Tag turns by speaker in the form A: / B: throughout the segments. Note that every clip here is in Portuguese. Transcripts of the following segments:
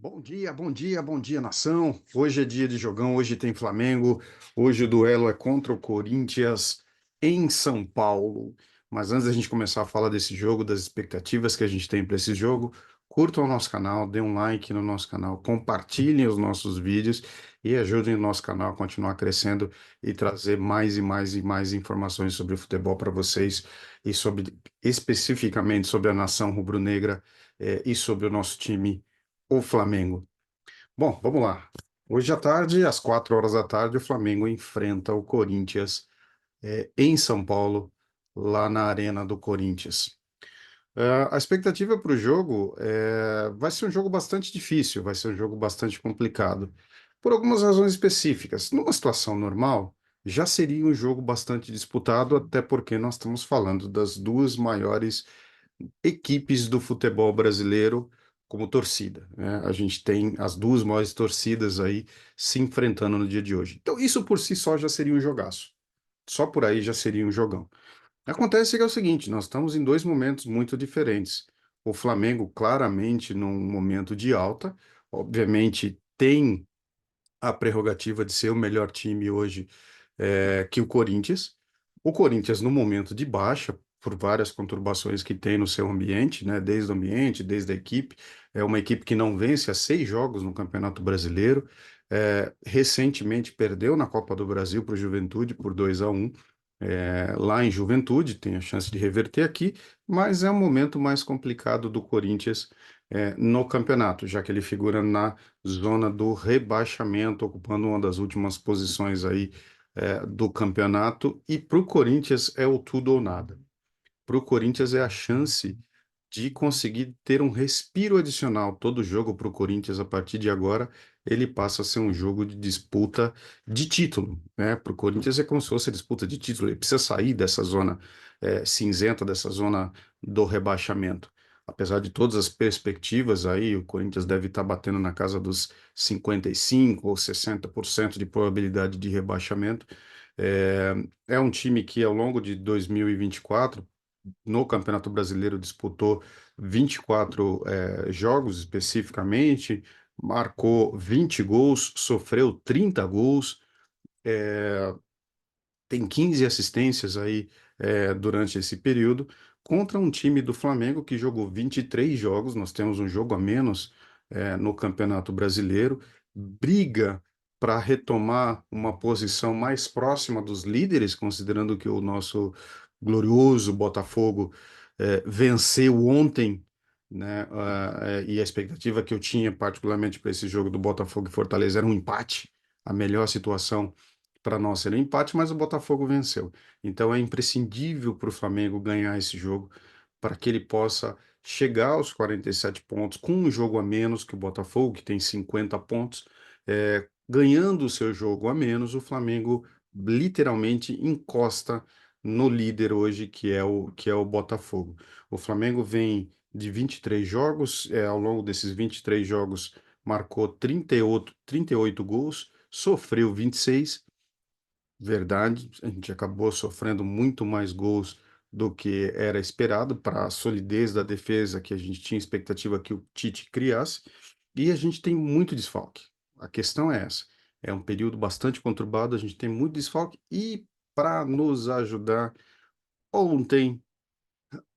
A: Bom dia, bom dia, bom dia, nação. Hoje é dia de jogão, hoje tem Flamengo, hoje o duelo é contra o Corinthians em São Paulo. Mas antes da gente começar a falar desse jogo, das expectativas que a gente tem para esse jogo, curtam o nosso canal, dê um like no nosso canal, compartilhem os nossos vídeos e ajudem o nosso canal a continuar crescendo e trazer mais e mais e mais informações sobre o futebol para vocês e sobre especificamente sobre a nação rubro-negra e sobre o nosso time o Flamengo. Bom, vamos lá. Hoje à tarde, às 4 horas da tarde, o Flamengo enfrenta o Corinthians em São Paulo, lá na Arena do Corinthians. A expectativa para o jogo vai ser um jogo bastante difícil, vai ser um jogo bastante complicado, por algumas razões específicas. Numa situação normal, já seria um jogo bastante disputado, até porque nós estamos falando das duas maiores equipes do futebol brasileiro como torcida, né? A gente tem as duas maiores torcidas aí se enfrentando no dia de hoje. Então, isso por si só já seria um jogaço. Só por aí já seria um jogão. Acontece que é o seguinte, nós estamos em dois momentos muito diferentes. O Flamengo claramente num momento de alta, obviamente tem a prerrogativa de ser o melhor time hoje que o Corinthians. O Corinthians, no momento de baixa, por várias conturbações que tem no seu ambiente, né, desde o ambiente, desde a equipe, é uma equipe que não vence há 6 jogos no Campeonato Brasileiro. Recentemente perdeu na Copa do Brasil para o Juventude por 2-1. Lá em Juventude, tem a chance de reverter aqui, mas é um momento mais complicado do Corinthians no campeonato, já que ele figura na zona do rebaixamento, ocupando uma das últimas posições aí do campeonato. E para o Corinthians é o tudo ou nada. Para o Corinthians é a chance de conseguir ter um respiro adicional. Todo jogo para o Corinthians, a partir de agora, ele passa a ser um jogo de disputa de título, né? Para o Corinthians é como se fosse a disputa de título. Ele precisa sair dessa zona cinzenta, dessa zona do rebaixamento. Apesar de todas as perspectivas aí, o Corinthians deve estar batendo na casa dos 55 ou 60% de probabilidade de rebaixamento. É um time que, ao longo de 2024, no Campeonato Brasileiro disputou 24 jogos especificamente, marcou 20 gols, sofreu 30 gols, tem 15 assistências aí durante esse período, contra um time do Flamengo que jogou 23 jogos, nós temos um jogo a menos no Campeonato Brasileiro, briga para retomar uma posição mais próxima dos líderes, considerando que o nosso glorioso Botafogo venceu ontem, né? E a expectativa que eu tinha, particularmente para esse jogo do Botafogo e Fortaleza, era um empate, a melhor situação para nós seria um empate, mas o Botafogo venceu. Então é imprescindível para o Flamengo ganhar esse jogo para que ele possa chegar aos 47 pontos com um jogo a menos que o Botafogo, que tem 50 pontos. Ganhando o seu jogo a menos, o Flamengo literalmente encosta no líder hoje, que é o Botafogo. O Flamengo vem de 23 jogos, ao longo desses 23 jogos marcou 38 gols, sofreu 26. Verdade, a gente acabou sofrendo muito mais gols do que era esperado para a solidez da defesa que a gente tinha expectativa que o Tite criasse, e a gente tem muito desfalque. A questão é essa. É um período bastante conturbado, a gente tem muito desfalque e para nos ajudar, ontem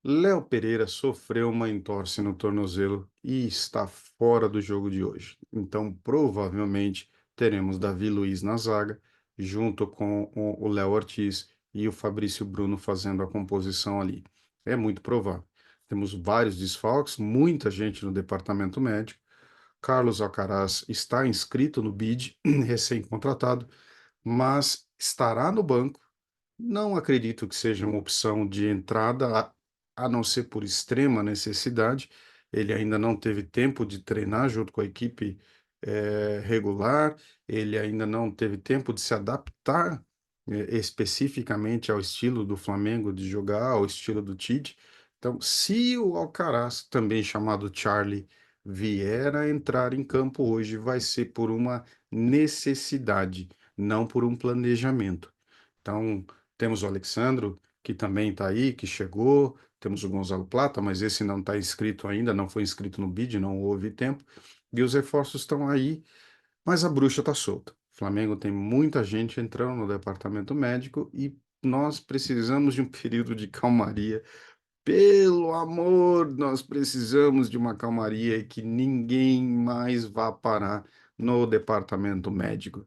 A: Léo Pereira sofreu uma entorse no tornozelo e está fora do jogo de hoje. Então, provavelmente, teremos Davi Luiz na zaga, junto com o Léo Ortiz e o Fabrício Bruno fazendo a composição ali. É muito provável. Temos vários desfalques, muita gente no departamento médico. Carlos Alcaraz está inscrito no BID, recém-contratado, mas estará no banco. Não acredito que seja uma opção de entrada, a não ser por extrema necessidade. Ele ainda não teve tempo de treinar junto com a equipe regular, ele ainda não teve tempo de se adaptar especificamente ao estilo do Flamengo de jogar, ao estilo do Tite. Então, se o Alcaraz, também chamado Charlie, vier a entrar em campo hoje, vai ser por uma necessidade, não por um planejamento. Então, temos o Alexandro, que também está aí, que chegou, temos o Gonzalo Plata, mas esse não está inscrito ainda, não foi inscrito no BID, não houve tempo, e os reforços estão aí, mas a bruxa está solta. O Flamengo tem muita gente entrando no departamento médico e nós precisamos de um período de calmaria. Pelo amor, nós precisamos de uma calmaria e que ninguém mais vá parar no departamento médico.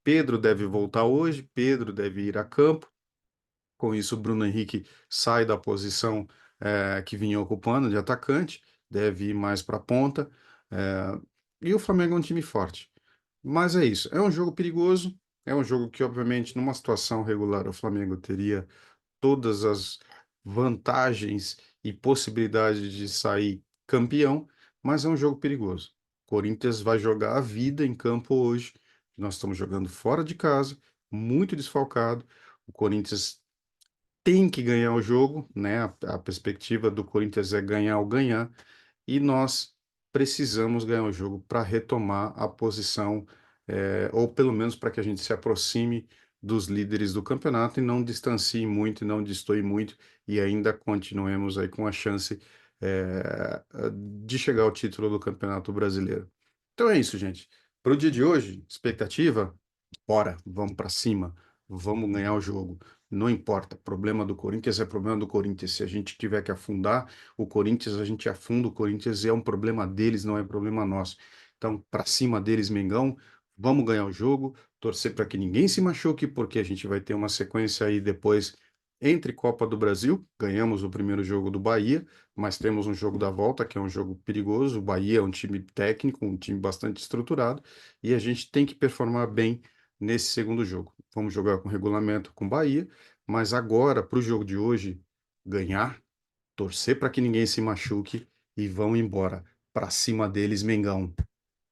A: Pedro deve voltar hoje, Pedro deve ir a campo. Com isso, o Bruno Henrique sai da posição que vinha ocupando de atacante, deve ir mais para a ponta. E o Flamengo é um time forte. Mas é isso. É um jogo perigoso. É um jogo que, obviamente, numa situação regular, o Flamengo teria todas as vantagens e possibilidades de sair campeão, mas é um jogo perigoso. O Corinthians vai jogar a vida em campo hoje. Nós estamos jogando fora de casa, muito desfalcado. O Corinthians tem que ganhar o jogo, né? A perspectiva do Corinthians é ganhar ou ganhar, e nós precisamos ganhar o jogo para retomar a posição, ou pelo menos para que a gente se aproxime dos líderes do campeonato e não distancie muito, e não destoie muito, e ainda continuemos aí com a chance, de chegar ao título do Campeonato Brasileiro. Então é isso, gente. Para o dia de hoje, expectativa, bora, vamos para cima, vamos ganhar o jogo. Não importa, problema do Corinthians é problema do Corinthians. Se a gente tiver que afundar o Corinthians, a gente afunda o Corinthians, é um problema deles, não é problema nosso. Então, para cima deles, Mengão, vamos ganhar o jogo, torcer para que ninguém se machuque, porque a gente vai ter uma sequência aí depois entre Copa do Brasil. Ganhamos o primeiro jogo do Bahia, mas temos um jogo da volta, que é um jogo perigoso. O Bahia é um time técnico, um time bastante estruturado, e a gente tem que performar bem nesse segundo jogo. Vamos jogar com regulamento com o Bahia, mas agora, para o jogo de hoje, ganhar, torcer para que ninguém se machuque e vão embora. Para cima deles, Mengão.